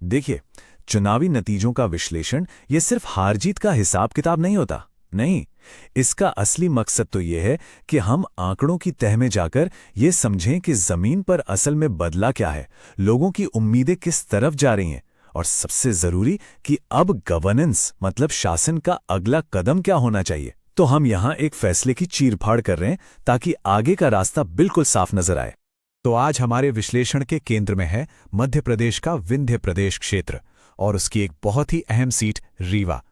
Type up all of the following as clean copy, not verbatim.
देखिए, चुनावी नतीजों का विश्लेषण ये सिर्फ हार जीत का हिसाब किताब नहीं होता। नहीं, इसका असली मकसद तो ये है कि हम आंकड़ों की तह में जाकर ये समझें कि जमीन पर असल में बदला क्या है, लोगों की उम्मीदें किस तरफ जा रही हैं, और सबसे जरूरी कि अब गवर्नेंस मतलब शासन का अगला कदम क्या होना चाहिए। तो हम यहाँ एक फैसले की चीरफाड़ कर रहे हैं ताकि आगे का रास्ता बिल्कुल साफ नजर आए। तो आज हमारे विश्लेषण के केंद्र में है मध्य प्रदेश का विंध्य प्रदेश क्षेत्र और उसकी एक बहुत ही अहम सीट रीवा।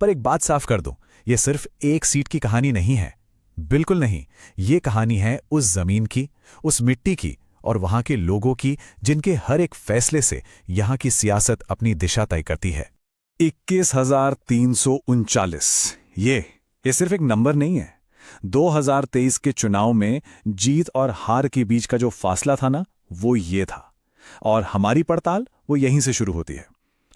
पर एक बात साफ कर दूं, यह सिर्फ एक सीट की कहानी नहीं है। बिल्कुल नहीं, ये कहानी है उस जमीन की, उस मिट्टी की और वहां के लोगों की जिनके हर एक फैसले से यहां की सियासत अपनी दिशा तय करती है। 21,339 ये सिर्फ एक नंबर नहीं है। 2023 के चुनाव में जीत और हार के बीच का जो फासला था ना, वो ये था। और हमारी पड़ताल वो यहीं से शुरू होती है।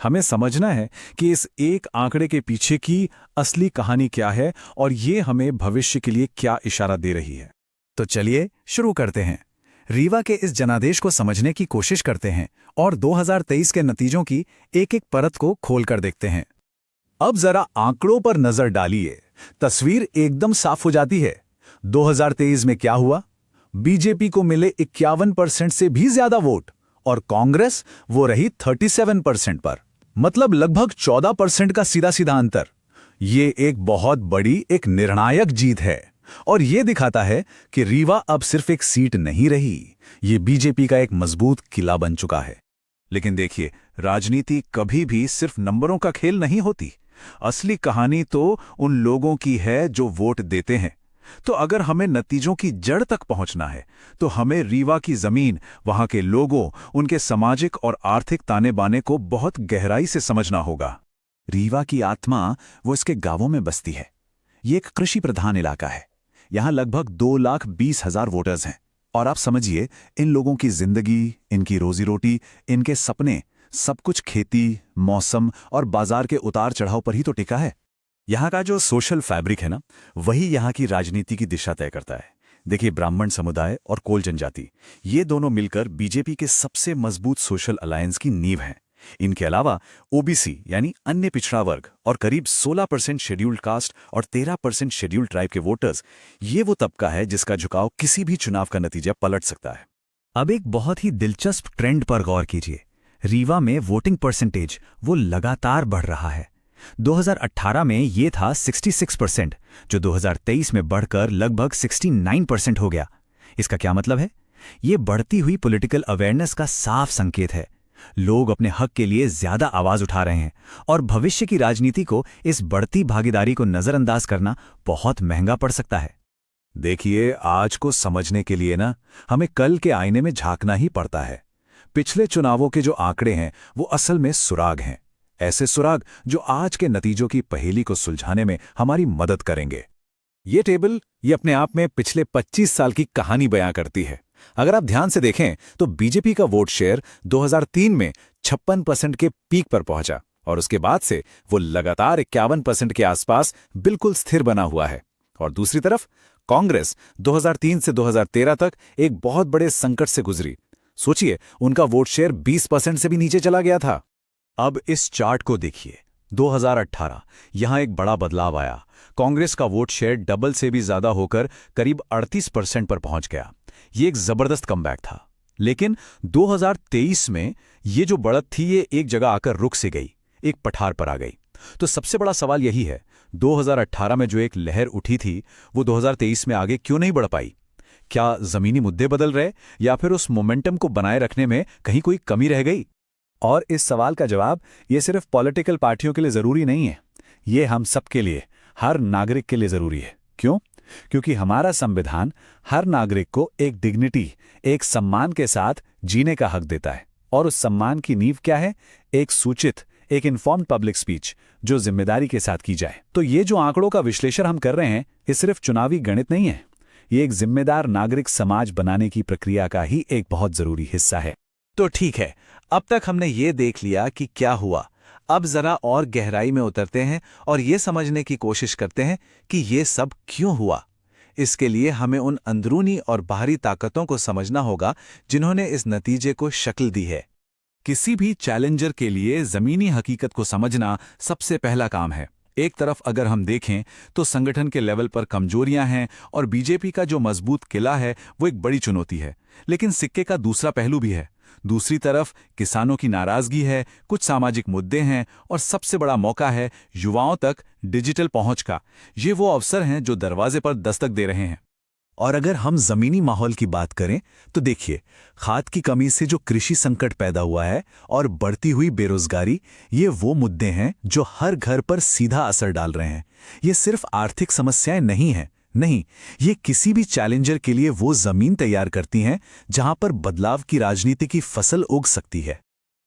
हमें समझना है कि इस एक आंकड़े के पीछे की असली कहानी क्या है और ये हमें भविष्य के लिए क्या इशारा दे रही है। तो चलिए शुरू करते हैं। रीवा के इस जनादेश को समझने की कोशिश करते हैं और 2023 के नतीजों की एक एक परत को खोलकर देखते हैं। अब जरा आंकड़ों पर नजर डालिए, तस्वीर एकदम साफ हो जाती है। 2023 में क्या हुआ? बीजेपी को मिले 51% से भी ज्यादा वोट और कांग्रेस वो रही 37% पर, मतलब लगभग 14% का सीधा सीधा अंतर। ये एक बहुत बड़ी, एक निर्णायक जीत है और ये दिखाता है कि रीवा अब सिर्फ एक सीट नहीं रही, ये बीजेपी का एक मजबूत किला बन चुका है। लेकिन देखिए, राजनीति कभी भी सिर्फ नंबरों का खेल नहीं होती। असली कहानी तो उन लोगों की है जो वोट देते हैं। तो अगर हमें नतीजों की जड़ तक पहुंचना है तो हमें रीवा की जमीन, वहां के लोगों, उनके सामाजिक और आर्थिक ताने बाने को बहुत गहराई से समझना होगा। रीवा की आत्मा वो इसके गांवों में बसती है। ये एक कृषि प्रधान इलाका है। यहां लगभग 2,20,000 वोटर्स हैं और आप समझिए, इन लोगों की जिंदगी, इनकी रोजी रोटी, इनके सपने, सब कुछ खेती, मौसम और बाजार के उतार चढ़ाव पर ही तो टिका है। यहाँ का जो सोशल फैब्रिक है ना, वही यहाँ की राजनीति की दिशा तय करता है। देखिए, ब्राह्मण समुदाय और कोल जनजाति, ये दोनों मिलकर बीजेपी के सबसे मजबूत सोशल अलायंस की नींव हैं। इनके अलावा ओबीसी यानी अन्य पिछड़ा वर्ग और करीब 16% शेड्यूल्ड कास्ट और 13% शेड्यूल्ड ट्राइब के वोटर्स, ये वो तबका है जिसका झुकाव किसी भी चुनाव का नतीजा पलट सकता है। अब एक बहुत ही दिलचस्प ट्रेंड पर गौर कीजिए। रीवा में वोटिंग परसेंटेज वो लगातार बढ़ रहा है। 2018 में ये था 66%, जो 2023 में बढ़कर लगभग 69% हो गया। इसका क्या मतलब है? ये बढ़ती हुई पॉलिटिकल अवेयरनेस का साफ संकेत है। लोग अपने हक के लिए ज्यादा आवाज उठा रहे हैं और भविष्य की राजनीति को इस बढ़ती भागीदारी को नजरअंदाज करना बहुत महंगा पड़ सकता है। देखिए, आज को समझने के लिए ना, हमें कल के आईने में झांकना ही पड़ता है। पिछले चुनावों के जो आंकड़े हैं वो असल में सुराग हैं, ऐसे सुराग जो आज के नतीजों की पहेली को सुलझाने में हमारी मदद करेंगे। ये टेबल ये अपने आप में पिछले 25 साल की कहानी बयां करती है। अगर आप ध्यान से देखें तो बीजेपी का वोट शेयर 2003 में 56% के पीक पर पहुंचा और उसके बाद से वो लगातार 51% के आसपास बिल्कुल स्थिर बना हुआ है। और दूसरी तरफ कांग्रेस 2003 से 2013 तक एक बहुत बड़े संकट से गुजरी। सोचिए, उनका वोट शेयर 20% से भी नीचे चला गया था। अब इस चार्ट को देखिए, 2018 यहां एक बड़ा बदलाव आया। कांग्रेस का वोट शेयर डबल से भी ज्यादा होकर करीब 38% पर पहुंच गया। ये एक जबरदस्त कमबैक था। लेकिन 2023 में ये जो बढ़त थी, ये एक जगह आकर रुक सी गई, एक पठार पर आ गई। तो सबसे बड़ा सवाल यही है, 2018 में जो एक लहर उठी थी वो 2023 में आगे क्यों नहीं बढ़ पाई? क्या जमीनी मुद्दे बदल रहे या फिर उस मोमेंटम को बनाए रखने में कहीं कोई कमी रह गई? और इस सवाल का जवाब ये सिर्फ पॉलिटिकल पार्टियों के लिए जरूरी नहीं है, ये हम सबके लिए, हर नागरिक के लिए जरूरी है। क्यों? क्योंकि हमारा संविधान हर नागरिक को एक डिग्निटी, एक सम्मान के साथ जीने का हक देता है। और उस सम्मान की नींव क्या है? एक सूचित, एक इन्फॉर्म्ड पब्लिक स्पीच जो जिम्मेदारी के साथ की जाए। तो ये जो आंकड़ों का विश्लेषण हम कर रहे हैं, ये सिर्फ चुनावी गणित नहीं है, ये एक जिम्मेदार नागरिक समाज बनाने की प्रक्रिया का ही एक बहुत जरूरी हिस्सा है। तो ठीक है, अब तक हमने ये देख लिया कि क्या हुआ। अब जरा और गहराई में उतरते हैं और ये समझने की कोशिश करते हैं कि ये सब क्यों हुआ। इसके लिए हमें उन अंदरूनी और बाहरी ताकतों को समझना होगा जिन्होंने इस नतीजे को शक्ल दी है। किसी भी चैलेंजर के लिए जमीनी हकीकत को समझना सबसे पहला काम है। एक तरफ अगर हम देखें तो संगठन के लेवल पर कमजोरियां हैं और बीजेपी का जो मजबूत किला है वो एक बड़ी चुनौती है। लेकिन सिक्के का दूसरा पहलू भी है। दूसरी तरफ किसानों की नाराजगी है, कुछ सामाजिक मुद्दे हैं और सबसे बड़ा मौका है युवाओं तक डिजिटल पहुंच का। ये वो अवसर हैं जो दरवाजे पर दस्तक दे रहे हैं। और अगर हम जमीनी माहौल की बात करें तो देखिए, खाद की कमी से जो कृषि संकट पैदा हुआ है और बढ़ती हुई बेरोजगारी, ये वो मुद्दे हैं जो हर घर पर सीधा असर डाल रहे हैं। ये सिर्फ आर्थिक समस्याएं नहीं हैं, नहीं, ये किसी भी चैलेंजर के लिए वो जमीन तैयार करती हैं जहां पर बदलाव की राजनीति की फसल उग सकती है।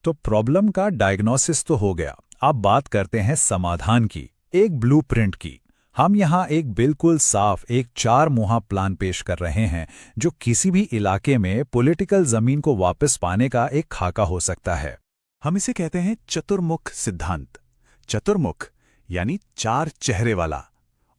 तो प्रॉब्लम का डायग्नोसिस तो हो गया, अब बात करते हैं समाधान की, एक ब्लूप्रिंट की। हम यहाँ एक बिल्कुल साफ, एक 4 मुहा प्लान पेश कर रहे हैं जो किसी भी इलाके में पॉलिटिकल जमीन को वापस पाने का एक खाका हो सकता है। हम इसे कहते हैं चतुर्मुख सिद्धांत। चतुर्मुख यानी 4 चेहरे वाला।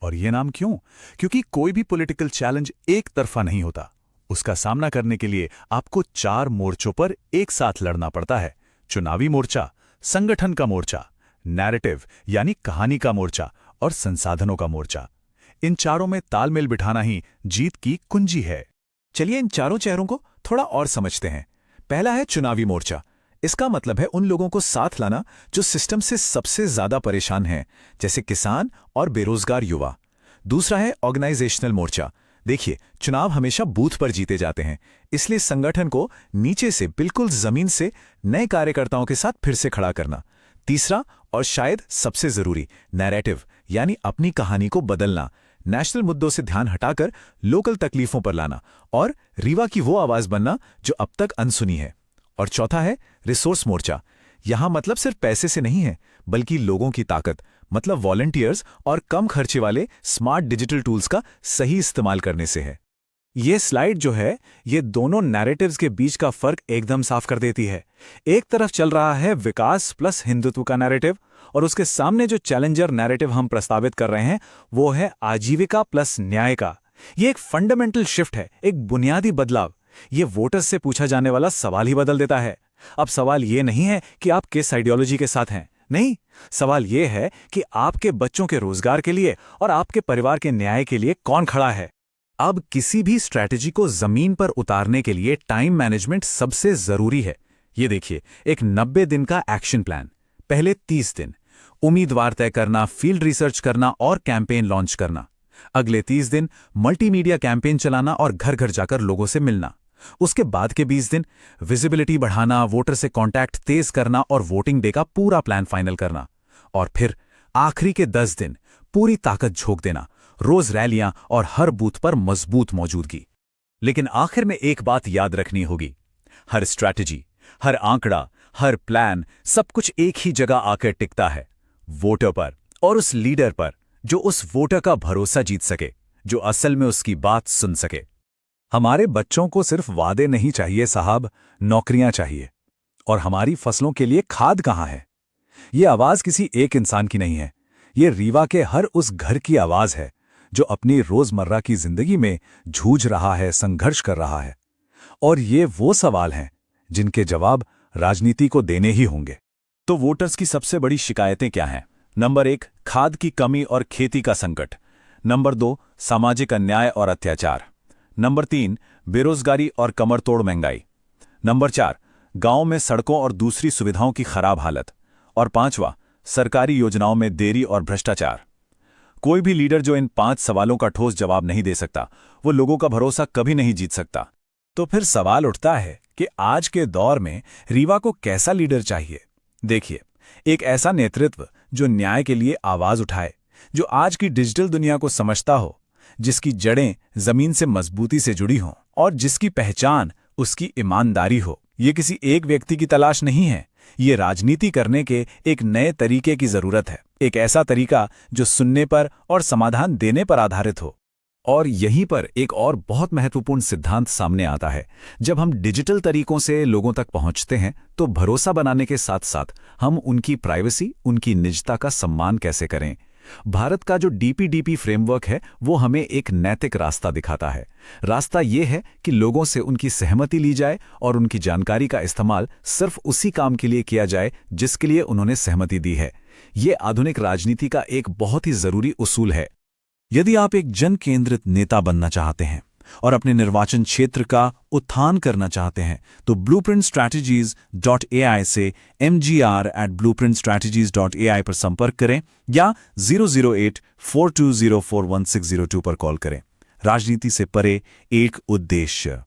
और ये नाम क्यों? क्योंकि कोई भी पॉलिटिकल चैलेंज एक तरफा नहीं होता। उसका सामना करने के लिए आपको 4 मोर्चों पर एक साथ लड़ना पड़ता है। चुनावी मोर्चा, संगठन का मोर्चा, नैरेटिव यानी कहानी का मोर्चा और संसाधनों का मोर्चा। इन चारों में तालमेल बिठाना ही जीत की कुंजी है। चलिए इन चारों चेहरों को थोड़ा और समझते हैं। पहला है चुनावी मोर्चा। इसका मतलब है उन लोगों को साथ लाना जो सिस्टम से सबसे ज्यादा परेशान हैं, जैसे किसान और बेरोजगार युवा। दूसरा है ऑर्गेनाइजेशनल मोर्चा। देखिए, चुनाव हमेशा बूथ पर जीते जाते हैं, इसलिए संगठन को नीचे से, बिल्कुल जमीन से नए कार्यकर्ताओं के साथ फिर से खड़ा करना। तीसरा और शायद सबसे जरूरी, नैरेटिव यानी अपनी कहानी को बदलना, नेशनल मुद्दों से ध्यान हटाकर लोकल तकलीफों पर लाना और रीवा की वो आवाज बनना जो अब तक अनसुनी है। और चौथा है रिसोर्स मोर्चा। यहां मतलब सिर्फ पैसे से नहीं है, बल्कि लोगों की ताकत, मतलब वॉलंटियर्स और कम खर्चे वाले स्मार्ट डिजिटल टूल्स का सही इस्तेमाल करने से है। ये स्लाइड जो है, ये दोनों नैरेटिव्स के बीच का फर्क एकदम साफ कर देती है। एक तरफ चल रहा है विकास प्लस हिंदुत्व का नैरेटिव, और उसके सामने जो चैलेंजर नैरेटिव हम प्रस्तावित कर रहे हैं वो है आजीविका प्लस न्याय का। ये एक फंडामेंटल शिफ्ट है, एक बुनियादी बदलाव। ये वोटर्स से पूछा जाने वाला सवाल ही बदल देता है। अब सवाल ये नहीं है कि आप किस आइडियोलॉजी के साथ हैं, नहीं, सवाल ये है कि आपके बच्चों के रोजगार के लिए और आपके परिवार के न्याय के लिए कौन खड़ा है। अब किसी भी स्ट्रैटेजी को जमीन पर उतारने के लिए टाइम मैनेजमेंट सबसे जरूरी है। ये देखिए, एक 90 दिन का एक्शन प्लान। पहले 30 दिन उम्मीदवार तय करना, फील्ड रिसर्च करना और कैंपेन लॉन्च करना। अगले 30 दिन मल्टीमीडिया कैंपेन चलाना और घर घर जाकर लोगों से मिलना। उसके बाद के 20 दिन विजिबिलिटी बढ़ाना, वोटर से कांटेक्ट तेज करना और वोटिंग डे का पूरा प्लान फाइनल करना। और फिर आखिरी के 10 दिन पूरी ताकत झोंक देना, रोज रैलियां और हर बूथ पर मजबूत मौजूदगी। लेकिन आखिर में एक बात याद रखनी होगी, हर स्ट्रैटेजी, हर आंकड़ा, हर प्लान, सब कुछ एक ही जगह आकर टिकता है, वोटर पर, और उस लीडर पर जो उस वोटर का भरोसा जीत सके, जो असल में उसकी बात सुन सके। हमारे बच्चों को सिर्फ वादे नहीं चाहिए साहब, नौकरियां चाहिए। और हमारी फसलों के लिए खाद कहां है? ये आवाज किसी एक इंसान की नहीं है, ये रीवा के हर उस घर की आवाज है जो अपनी रोजमर्रा की जिंदगी में जूझ रहा है, संघर्ष कर रहा है। और ये वो सवाल हैं जिनके जवाब राजनीति को देने ही होंगे। तो वोटर्स की सबसे बड़ी शिकायतें क्या हैं? नंबर 1, खाद की कमी और खेती का संकट। नंबर 2, सामाजिक अन्याय और अत्याचार। नंबर 3, बेरोजगारी और कमरतोड़ महंगाई। नंबर 4, गांव में सड़कों और दूसरी सुविधाओं की खराब हालत। और 5वां, सरकारी योजनाओं में देरी और भ्रष्टाचार। कोई भी लीडर जो इन 5 सवालों का ठोस जवाब नहीं दे सकता, वो लोगों का भरोसा कभी नहीं जीत सकता। तो फिर सवाल उठता है कि आज के दौर में रीवा को कैसा लीडर चाहिए? देखिए, एक ऐसा नेतृत्व जो न्याय के लिए आवाज उठाए, जो आज की डिजिटल दुनिया को समझता हो, जिसकी जड़ें जमीन से मजबूती से जुड़ी हों और जिसकी पहचान उसकी ईमानदारी हो। ये किसी एक व्यक्ति की तलाश नहीं है, ये राजनीति करने के एक नए तरीके की जरूरत है, एक ऐसा तरीका जो सुनने पर और समाधान देने पर आधारित हो। और यहीं पर एक और बहुत महत्वपूर्ण सिद्धांत सामने आता है। जब हम डिजिटल तरीकों से लोगों तक पहुंचते हैं तो भरोसा बनाने के साथ साथ हम उनकी प्राइवेसी, उनकी निजता का सम्मान कैसे करें। भारत का जो डीपीडीपी फ्रेमवर्क है वो हमें एक नैतिक रास्ता दिखाता है। रास्ता ये है कि लोगों से उनकी सहमति ली जाए और उनकी जानकारी का इस्तेमाल सिर्फ उसी काम के लिए किया जाए जिसके लिए उन्होंने सहमति दी है। ये आधुनिक राजनीति का एक बहुत ही जरूरी उसूल है। यदि आप एक जन केंद्रित नेता बनना चाहते हैं और अपने निर्वाचन क्षेत्र का उत्थान करना चाहते हैं तो blueprintstrategies.ai से mgr@blueprintstrategies.ai पर संपर्क करें या 008-420-41602 पर कॉल करें। राजनीति से परे एक उद्देश्य।